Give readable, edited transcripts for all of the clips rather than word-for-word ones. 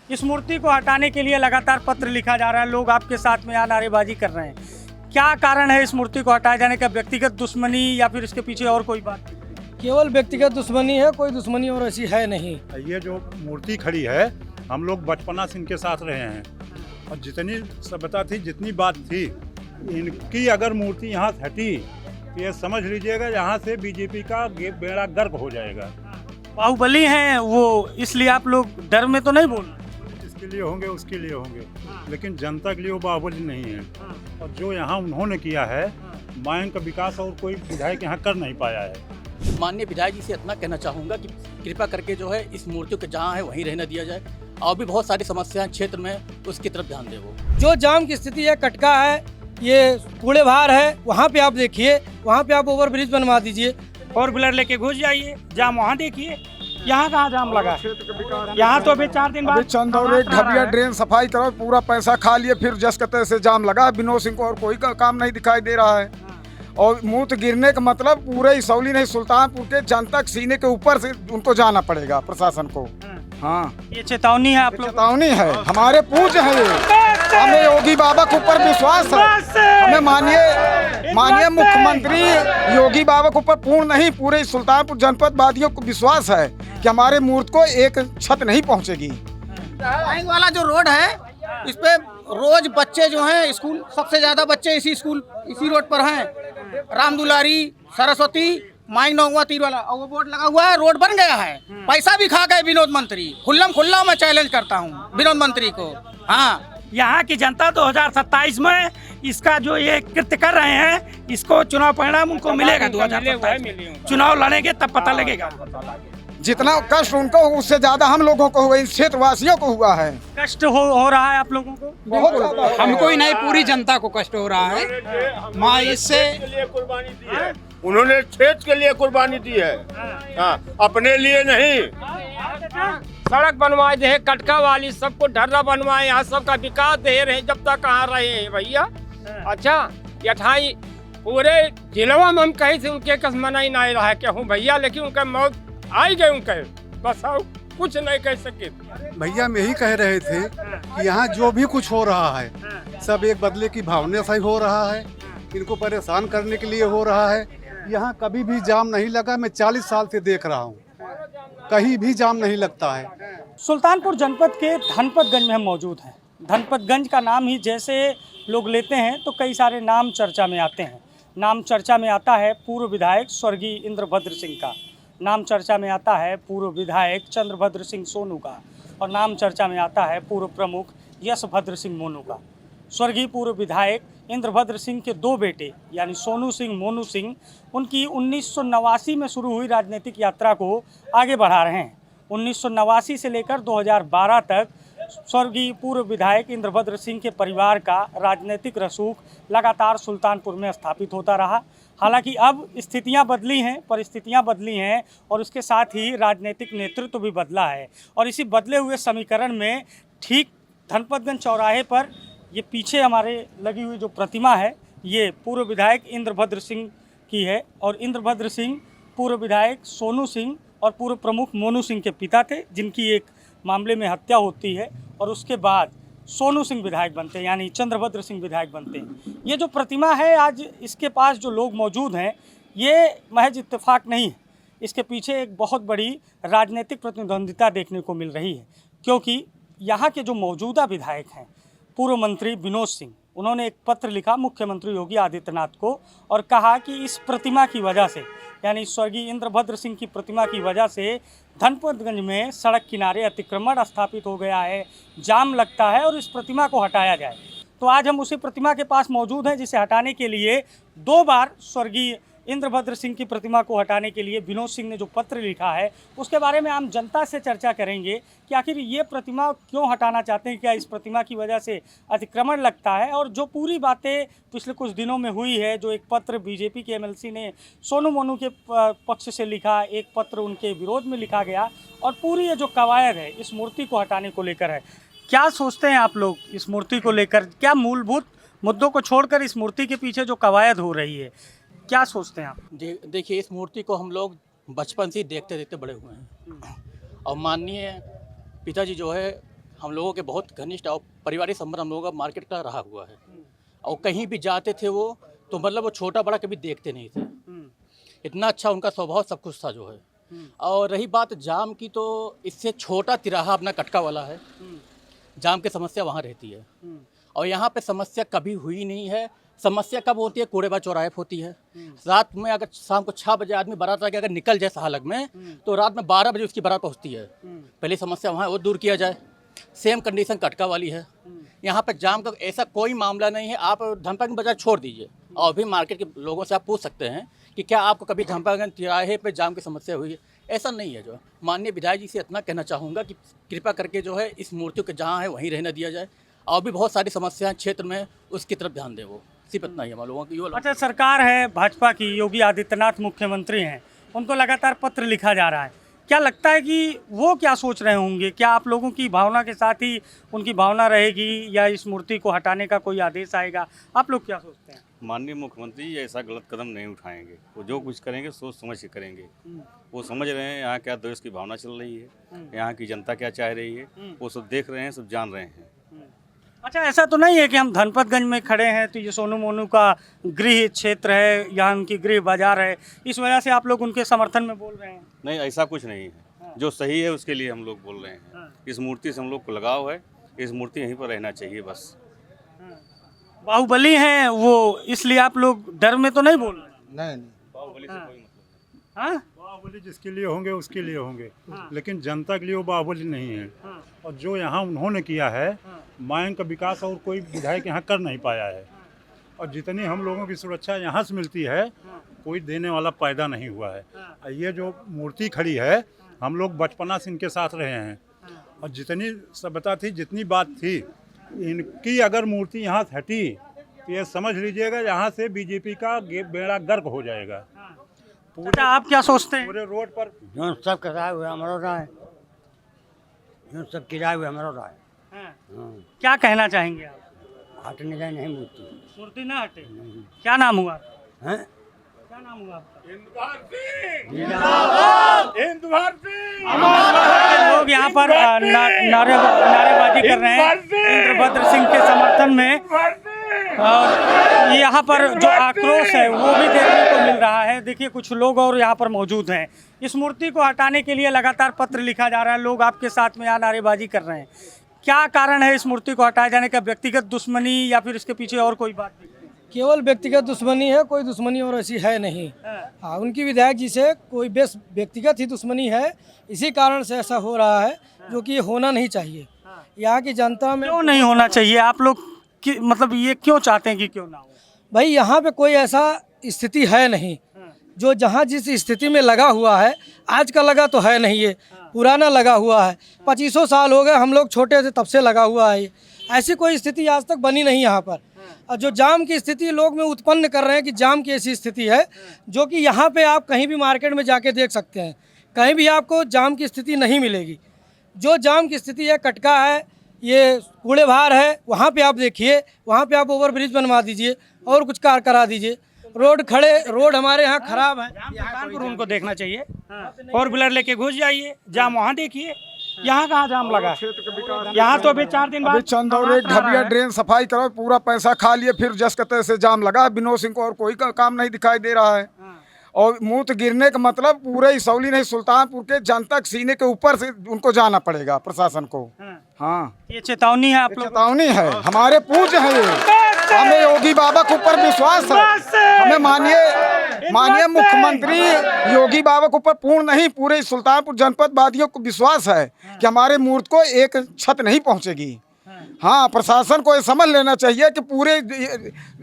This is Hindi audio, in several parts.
इस मूर्ति को हटाने के लिए लगातार पत्र लिखा जा रहा है, लोग आपके साथ में यहाँ नारेबाजी कर रहे हैं। क्या कारण है इस मूर्ति को हटाए जाने का? व्यक्तिगत दुश्मनी या फिर इसके पीछे और कोई बात? केवल व्यक्तिगत दुश्मनी है, कोई दुश्मनी और ऐसी है नहीं। ये जो मूर्ति खड़ी है, हम लोग बचपना से इनके साथ रहे हैं और जितनी सभ्यता थी, जितनी बात थी, इनकी अगर मूर्ति यहाँ हटी तो ये समझ लीजिएगा यहाँ से बीजेपी का बेड़ा गर्क हो जाएगा। बाहुबली हैं वो, इसलिए आप लोग डर में तो नहीं बोल रहे? इसके लिए होंगे, उसके लिए होंगे, लेकिन जनता के लिए वो बाहुबली नहीं है। और जो यहाँ उन्होंने किया है, मायन का विकास और कोई विधायक यहाँ कर नहीं पाया है। माननीय विधायक जी से इतना कहना चाहूँगा कि कृपा करके जो है इस मूर्ति को जहाँ है वहीं रहने दिया जाए, और भी बहुत सारी समस्याएं क्षेत्र में, उसकी तरफ ध्यान दे। वो जो जाम की स्थिति है, कटका है, ये कूड़े भार है, वहाँ पे आप देखिए, वहाँ पे आप ओवर ब्रिज बनवा दीजिए। 4 व्हीलर लेके घुस जाइए, जाम वहाँ देखिए, यहाँ कहाँ जाम लगा? यहाँ तो अभी 4 दिन बाद चंदौली ढबिया ड्रेन सफाई करो, पूरा पैसा खा लिए, फिर जस कहते से जाम लगा। विनोद सिंह को और कोई काम नहीं दिखाई दे रहा है। और मूर्त गिरने का मतलब पूरे इसौली नहीं, सुल्तानपुर के जनता सीने के ऊपर से उनको जाना पड़ेगा प्रशासन को। हाँ, ये चेतावनी है आप लोग? चेतावनी है, हमारे पूज्य है ये। हमें योगी बाबा के ऊपर विश्वास है, हमें माननीय मुख्यमंत्री योगी बाबा के ऊपर पूर्ण नहीं, पूरे सुल्तानपुर जनपद वादियों को विश्वास है कि हमारे मूर्त को एक छत नहीं पहुंचेगी। वाला जो रोड है, इस पे रोज बच्चे जो हैं, स्कूल सबसे ज्यादा बच्चे इसी रोड पर हैं। राम दुलारी, सरस्वती, माई नौवा तीर वाला, और वो बोर्ड लगा हुआ है, रोड बन गया है। पैसा भी खा गए विनोद मंत्री। खुल्ला मैं चैलेंज करता हूँ विनोद मंत्री को। हाँ, यहाँ की जनता 2027 में इसका जो ये कृत्य कर रहे हैं, इसको चुनाव परिणाम उनको मिलेगा। 2027 में चुनाव लड़ेंगे तब पता लगेगा। जितना कष्ट उनको उससे ज्यादा हम लोगों को हुआ, इस क्षेत्रवासियों को हुआ है। कष्ट हो रहा है आप लोगों को? बहुत ज्यादा। हमको ही नहीं, पूरी जनता को कष्ट हो रहा है। माँ इससे उन्होंने क्षेत्र के लिए कुर्बानी दी है, हाँ, अपने लिए नहीं। सड़क बनवाए दे, कटका वाली सबको ढर्रा बनवाए, यहाँ सबका विकास दे रहे, जब तक कहाँ रहे हैं भैया। अच्छा, यठाई पूरे जिलों में हम कहीं से उनके कस मना ही नहीं रहा कि हूँ भैया, लेकिन उनका मौत आई गए उनके, बस कुछ नहीं कह सके। भैया हम यही कह रहे थे कि यहाँ जो भी कुछ हो रहा है, सब एक बदले की भावना से हो रहा है, इनको परेशान करने के लिए हो रहा है। यहाँ कभी भी जाम नहीं लगा, मैं 40 साल से देख रहा हूँ, कहीं भी जाम नहीं लगता है। सुल्तानपुर जनपद के धनपतगंज में हम मौजूद हैं। धनपतगंज का नाम ही जैसे लोग लेते हैं तो कई सारे नाम चर्चा में आते हैं। नाम चर्चा में आता है पूर्व विधायक स्वर्गीय इंद्रभद्र सिंह का, नाम चर्चा में आता है पूर्व विधायक चंद्रभद्र सिंह सोनू का, और नाम चर्चा में आता है पूर्व प्रमुख यशभद्र सिंह मोनू का। स्वर्गीय पूर्व विधायक इंद्रभद्र सिंह के 2 बेटे यानी सोनू सिंह, मोनू सिंह, उनकी 1989 में शुरू हुई राजनीतिक यात्रा को आगे बढ़ा रहे हैं। 1989 से लेकर 2012 तक स्वर्गीय पूर्व विधायक इंद्रभद्र सिंह के परिवार का राजनीतिक रसूख लगातार सुल्तानपुर में स्थापित होता रहा। हालांकि अब स्थितियां बदली हैं, परिस्थितियां बदली हैं, और उसके साथ ही राजनीतिक नेतृत्व भी बदला है। और इसी बदले हुए समीकरण में ठीक धनपतगंज चौराहे पर ये पीछे हमारे लगी हुई जो प्रतिमा है, ये पूर्व विधायक इंद्रभद्र सिंह की है। और इंद्रभद्र सिंह पूर्व विधायक सोनू सिंह और पूर्व प्रमुख मोनू सिंह के पिता थे, जिनकी एक मामले में हत्या होती है, और उसके बाद सोनू सिंह विधायक बनते हैं, यानी चंद्रभद्र सिंह विधायक बनते हैं। ये जो प्रतिमा है, आज इसके पास जो लोग मौजूद हैं, ये महज इत्तेफाक नहीं है, इसके पीछे एक बहुत बड़ी राजनीतिक प्रतिद्वंदिता देखने को मिल रही है। क्योंकि यहाँ के जो मौजूदा विधायक हैं, पूर्व मंत्री विनोद सिंह, उन्होंने एक पत्र लिखा मुख्यमंत्री योगी आदित्यनाथ को और कहा कि इस प्रतिमा की वजह से, यानी स्वर्गीय इंद्रभद्र सिंह की प्रतिमा की वजह से धनपतगंज में सड़क किनारे अतिक्रमण स्थापित हो गया है, जाम लगता है, और इस प्रतिमा को हटाया जाए। तो आज हम उसी प्रतिमा के पास मौजूद हैं, जिसे हटाने के लिए 2 बार स्वर्गीय इंद्रभद्र सिंह की प्रतिमा को हटाने के लिए विनोद सिंह ने जो पत्र लिखा है, उसके बारे में आम जनता से चर्चा करेंगे कि आखिर ये प्रतिमा क्यों हटाना चाहते हैं, क्या इस प्रतिमा की वजह से अतिक्रमण लगता है। और जो पूरी बातें पिछले कुछ दिनों में हुई है, जो एक पत्र बीजेपी के एमएलसी ने सोनू मोनू के पक्ष से लिखा, एक पत्र उनके विरोध में लिखा गया, और पूरी ये जो कवायद है इस मूर्ति को हटाने को लेकर है, क्या सोचते हैं आप लोग इस मूर्ति को लेकर? क्या मूलभूत मुद्दों को छोड़कर इस मूर्ति के पीछे जो कवायद हो रही है, क्या सोचते हैं आप? देखिए, इस मूर्ति को हम लोग बचपन से देखते देखते बड़े हुए हैं, और माननीय पिताजी जो है हम लोगों के बहुत घनिष्ठ और पारिवारिक संबंध हम लोगों का मार्केट का रहा हुआ है। और कहीं भी जाते थे वो तो मतलब वो छोटा बड़ा कभी देखते नहीं थे। इतना अच्छा उनका स्वभाव सब कुछ था जो है। और रही बात जाम की, तो इससे छोटा तिराहा अपना कटका वाला है। जाम की समस्या वहाँ रहती है और यहाँ पे समस्या कभी हुई नहीं है। समस्या कब होती है? कूड़ेबाज चौराहे पे होती है। रात में अगर शाम को 6 बजे आदमी बारात आके अगर निकल जाए सहालग में, तो रात में 12 बजे उसकी बारात पहुँचती है। पहली समस्या वहाँ वो दूर किया जाए। सेम कंडीशन कटका वाली है। यहाँ पे जाम का ऐसा कोई मामला नहीं है। आप धनपतगंज बाजार छोड़ दीजिए और भी मार्केट के लोगों से आप पूछ सकते हैं कि क्या आपको कभी धनपतगंज तिराहे पे जाम की समस्या हुई है? ऐसा नहीं है। जो माननीय विधायक जी से इतना कहना चाहूँगा कि कृपा करके जो है इस मूर्तियों के जहाँ है वहीं रहने दिया जाए। और भी बहुत सारी समस्याएं क्षेत्र में, उसकी तरफ ध्यान दें। वो सिर्फ इतना ही हम लोगों की। अच्छा, सरकार है भाजपा की, योगी आदित्यनाथ मुख्यमंत्री हैं, उनको लगातार पत्र लिखा जा रहा है। क्या लगता है कि वो क्या सोच रहे होंगे? क्या आप लोगों की भावना के साथ ही उनकी भावना रहेगी या इस मूर्ति को हटाने का कोई आदेश आएगा? आप लोग क्या सोचते हैं? माननीय मुख्यमंत्री ऐसा गलत कदम नहीं उठाएंगे। वो जो कुछ करेंगे सोच समझ के करेंगे। वो समझ रहे हैं यहाँ क्या देश की भावना चल रही है, यहाँ की जनता क्या चाह रही है, वो सब देख रहे हैं, सब जान रहे हैं। अच्छा, ऐसा तो नहीं है कि हम धनपतगंज में खड़े हैं तो ये सोनू मोनू का गृह क्षेत्र है, यहाँ उनकी गृह बाजार है, इस वजह से आप लोग उनके समर्थन में बोल रहे हैं? नहीं, ऐसा कुछ नहीं है। जो सही है उसके लिए हम लोग बोल रहे हैं। इस मूर्ति से हम लोग को लगाव है। इस मूर्ति यहीं पर रहना चाहिए बस। बाहुबली हैं वो, इसलिए आप लोग डर में तो नहीं बोल रहे? नहीं, बाहुबली से कोई मतलब। हाँ, बाहुबली जिसके लिए होंगे उसके लिए होंगे, लेकिन जनता के लिए वो बाहुबली नहीं है। और जो यहाँ उन्होंने किया है, मायन का विकास और कोई विधायक यहाँ कर नहीं पाया है। और जितनी हम लोगों की सुरक्षा यहाँ से मिलती है, कोई देने वाला पैदा नहीं हुआ है। ये जो मूर्ति खड़ी है, हम लोग बचपना से इनके साथ रहे हैं और जितनी सभ्यता थी, जितनी बात थी, इनकी अगर मूर्ति यहाँ से हटी तो ये समझ लीजिएगा यहाँ से बीजेपी का बेड़ा गर्क हो जाएगा। अच्छा, आप क्या सोचते हैं? पूरे रोड पर जो सब कराए हुए हमारा राय, जो सब किराए हुए हमारा राय। क्या कहना चाहेंगे आप? हटने का नहीं मूर्ति, मूर्ति ना हटे। क्या नाम हुआ? हैं? क्या नाम हुआ आपका? लोग यहाँ पर नारेबाजी कर रहे हैं इंद्रभद्र सिंह के समर्थन में। और यहाँ पर जो आक्रोश है वो भी देखने को मिल रहा है। देखिए, कुछ लोग और यहाँ पर मौजूद हैं। इस मूर्ति को हटाने के लिए लगातार पत्र लिखा जा रहा है। लोग आपके साथ में यहाँ नारेबाजी कर रहे हैं। क्या कारण है इस मूर्ति को हटाए जाने का? व्यक्तिगत दुश्मनी या फिर इसके पीछे और कोई बात नहीं? केवल व्यक्तिगत दुश्मनी है, कोई दुश्मनी और ऐसी है नहीं। हाँ, उनकी विधायक जी से कोई बेस व्यक्तिगत ही दुश्मनी है। इसी कारण से ऐसा हो रहा है, जो कि ये होना नहीं चाहिए। यहाँ की जनता में क्यों नहीं होना चाहिए? आप लोग मतलब ये क्यों चाहते हैं कि क्यों ना हो? भाई, यहाँ पे कोई ऐसा स्थिति है नहीं। जो जहाँ जिस स्थिति में लगा हुआ है, आज का लगा तो है नहीं, ये पुराना लगा हुआ है। 2500 साल हो गए, हम लोग छोटे थे तब से लगा हुआ है। ऐसी कोई स्थिति आज तक बनी नहीं यहाँ पर। और जो जाम की स्थिति लोग में उत्पन्न कर रहे हैं कि जाम की ऐसी स्थिति है, जो कि यहाँ पे आप कहीं भी मार्केट में जाके देख सकते हैं, कहीं भी आपको जाम की स्थिति नहीं मिलेगी। जो जाम की स्थिति है, कटका है, ये कूड़ेभार है, वहाँ पे आप देखिए, वहाँ पे आप ओवर ब्रिज बनवा दीजिए और कुछ कार करा दीजिए। रोड हमारे यहाँ खराब है। कानपुर उनको देखना चाहिए। 4 व्हीलर लेके घुस जाइए, जाम वहाँ देखिए। यहाँ कहाँ जाम लगा? यहाँ तो अभी 4 दिन बाद चंदौरे ढबिया ड्रेन सफाई करो, पूरा पैसा खा लिए, फिर जस के तैसे जाम लगा। विनोद सिंह को और कोई काम नहीं दिखाई दे रहा है। और मूत गिरने का मतलब पूरे इसौली नहीं, सुल्तानपुर के जनता सीने के ऊपर से उनको जाना पड़ेगा प्रशासन को। हाँ, ये चेतावनी है, आप लोग चेतावनी है। हमारे पूज्य है ये। हमें योगी बाबा के ऊपर विश्वास है। हमें माननीय मुख्यमंत्री योगी बाबा के ऊपर पूर्ण नहीं, पूरे सुल्तानपुर जनपद वादियों को विश्वास है कि हमारे मूर्ति को एक छत नहीं पहुंचेगी। हाँ, प्रशासन को ये समझ लेना चाहिए कि पूरे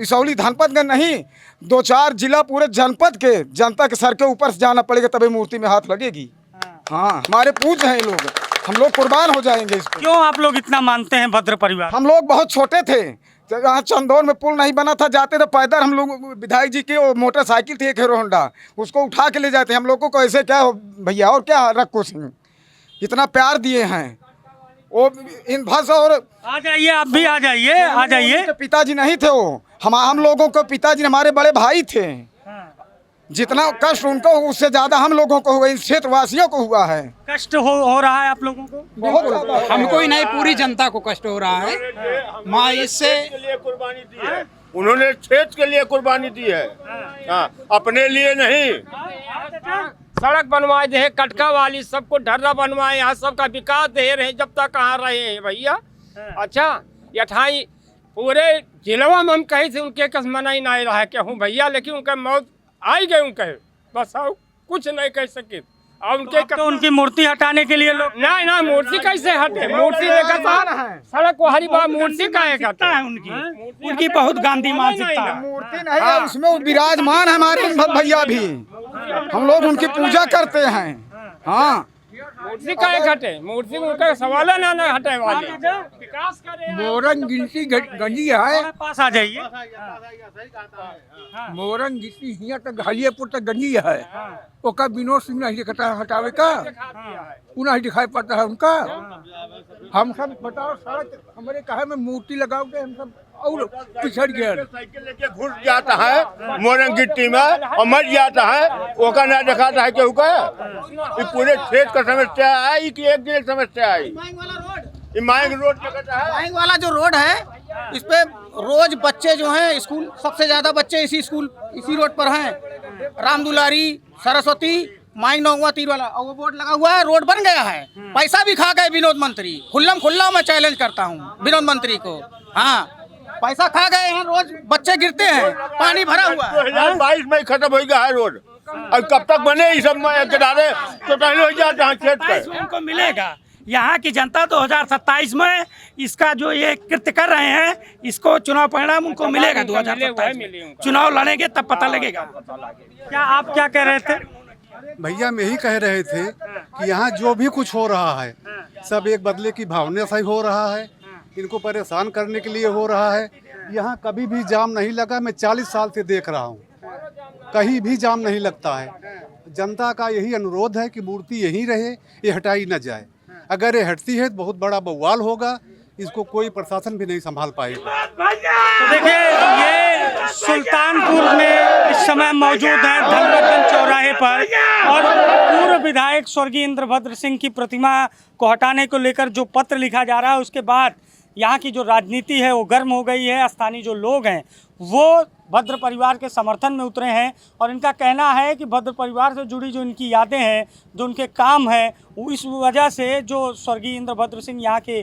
इसौली धनपतगंज नहीं, 2-4 जिला पूरे जनपद के जनता के सर के ऊपर से जाना पड़ेगा, तभी मूर्ति में हाथ लगेगी। हाँ, हमारे पूज्य हैं लोग, हम लोग कुर्बान हो जाएंगे इस पर। क्यों आप लोग इतना मानते हैं भद्र परिवार? हम लोग बहुत छोटे थे, यहाँ चंदौर में पुल नहीं बना था, जाते थे पैदल। हम लोग विधायक जी की मोटरसाइकिल थी, एक हीरो होंडा, उसको उठा के ले जाते। हम लोगों को ऐसे क्या हो भैया, और क्या रखो सिंह, इतना प्यार दिए हैं वो इन भस। और आ जाइए, आप भी आ जाइए, आ जाइए। पिताजी नहीं थे वो, हम लोगों के पिताजी हमारे बड़े भाई थे। जितना कष्ट उनको उससे ज्यादा हम लोगों को हुआ, इस क्षेत्रवासियों को हुआ है। कष्ट हो रहा है आप लोगों को? बहुत ज्यादा हमको ही नहीं, पूरी जनता को कष्ट हो रहा है। माँ इससे कुर्बानी दी है, उन्होंने क्षेत्र के लिए कुर्बानी दी है, हाँ, अपने लिए नहीं। सड़क बनवाए दे, कटका वाली सबको ढर्रा बनवाए, यहाँ सबका विकास दे रहे जब तक कहाँ रहे हैं भैया। अच्छा, यठाई पूरे जिलवा में हम कहीं से उनके कस मना ही नहीं रहा कि हूँ भैया, लेकिन उनका मौत आई गए उनके, बस आओ कुछ नहीं कह सके। और उनके तो उनकी मूर्ति हटाने के लिए लोग नहीं ना, मूर्ति कैसे हटे? मूर्ति देखा था सड़क को हरी बात, मूर्ति का है उनकी बहुत गांधी मानसिकता है। मूर्ति नहीं है, उसमें वो विराजमान है हमारे भैया भी, हम लोग उनकी पूजा करते हैं। हाँ, मूर्ति का एक हटे, मूर्ति उनका सवाल है ना हटे वाले। विकास करे मोरंग गिनती गंजी है, पास आ जाइए। मोरंग गिनती हिया तक हलियापुर तक गंजी है, ओका विनोद सिंह नहीं दिखता हटावे का, उन्हें दिखाई पड़ता है उनका। हम सब बताओ, सड़क हमारे कहे में मूर्ति लगाओगे, हम सब और पिछड़ गए। साइकिल लेके घुस जाता है मोरंग गिट्टी में और मर जाता है, ओका ना दिखाता है केहू का। ये पूरे क्षेत्र का समस्या है कि एक दिन समस्या आई, ये माइंग रोड माइंग वाला जो रोड है, इस पे रोज बच्चे जो हैं स्कूल, सबसे ज्यादा बच्चे इसी रोड पर हैं। राम दुलारी, सरस्वती, माइंग नौवा तीर वाला, और वो बोर्ड लगा हुआ है, रोड बन गया है। पैसा भी खा गए विनोद मंत्री, खुल्ला मैं चैलेंज करता हूँ विनोद मंत्री को। हाँ, पैसा खा गए हैं, रोज बच्चे गिरते हैं, पानी भरा हुआ है। 2022 में खत्म हो गया है रोड, और कब तक बने ये सब किनारे तो हो जाता है क्षेत्र पे। उनको मिलेगा। यहाँ की जनता 2027 में इसका जो ये कृत्य कर रहे हैं, इसको चुनाव परिणाम उनको मिलेगा। 2027 में चुनाव लड़ेंगे तब पता लगेगा। क्या आप क्या कह रहे थे? भैया हम यही कह रहे थे कि यहाँ जो भी कुछ हो रहा है सब एक बदले की भावना से ही हो रहा है, इनको परेशान करने के लिए हो रहा है। यहाँ कभी भी जाम नहीं लगा, मैं 40 साल से देख रहा हूँ, कहीं भी जाम नहीं लगता है। जनता का यही अनुरोध है कि मूर्ति यहीं रहे, ये हटाई न जाए। अगर ये हटती है तो बहुत बड़ा बवाल होगा, इसको कोई प्रशासन भी नहीं संभाल पाएगा। तो देखिए, ये सुल्तानपुर में इस समय मौजूद हैं धनपतगंज चौराहे पर, और पूर्व विधायक स्वर्गीय इंद्रभद्र सिंह की प्रतिमा को हटाने को लेकर जो पत्र लिखा जा रहा है, उसके बाद यहाँ की जो राजनीति है वो गर्म हो गई है। स्थानीय जो लोग हैं वो भद्र परिवार के समर्थन में उतरे हैं, और इनका कहना है कि भद्र परिवार से जुड़ी जो इनकी यादें हैं, जो उनके काम हैं, वो इस वजह से जो स्वर्गीय इंद्रभद्र सिंह यहाँ के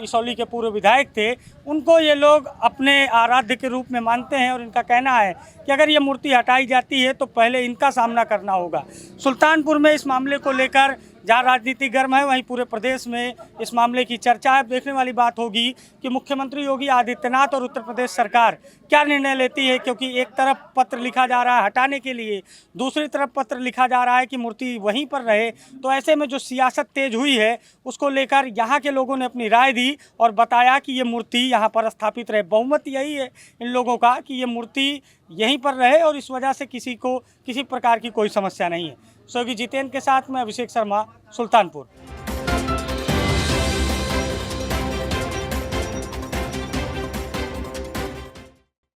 इसौली के पूर्व विधायक थे, उनको ये लोग अपने आराध्य के रूप में मानते हैं। और इनका कहना है कि अगर ये मूर्ति हटाई जाती है तो पहले इनका सामना करना होगा। सुल्तानपुर में इस मामले को लेकर जहाँ राजनीति गर्म है, वहीं पूरे प्रदेश में इस मामले की चर्चा है। देखने वाली बात होगी कि मुख्यमंत्री योगी आदित्यनाथ और उत्तर प्रदेश सरकार क्या निर्णय लेती है, क्योंकि एक तरफ पत्र लिखा जा रहा है हटाने के लिए, दूसरी तरफ पत्र लिखा जा रहा है कि मूर्ति वहीं पर रहे। तो ऐसे में जो सियासत तेज हुई है, उसको लेकर यहाँ के लोगों ने अपनी राय दी और बताया कि ये मूर्ति यहाँ पर स्थापित रहे। बहुमत यही है इन लोगों का कि ये मूर्ति यहीं पर रहे, और इस वजह से किसी को किसी प्रकार की कोई समस्या नहीं है। सहयोगी जितेंद्र के साथ मैं अभिषेक शर्मा, सुल्तानपुर।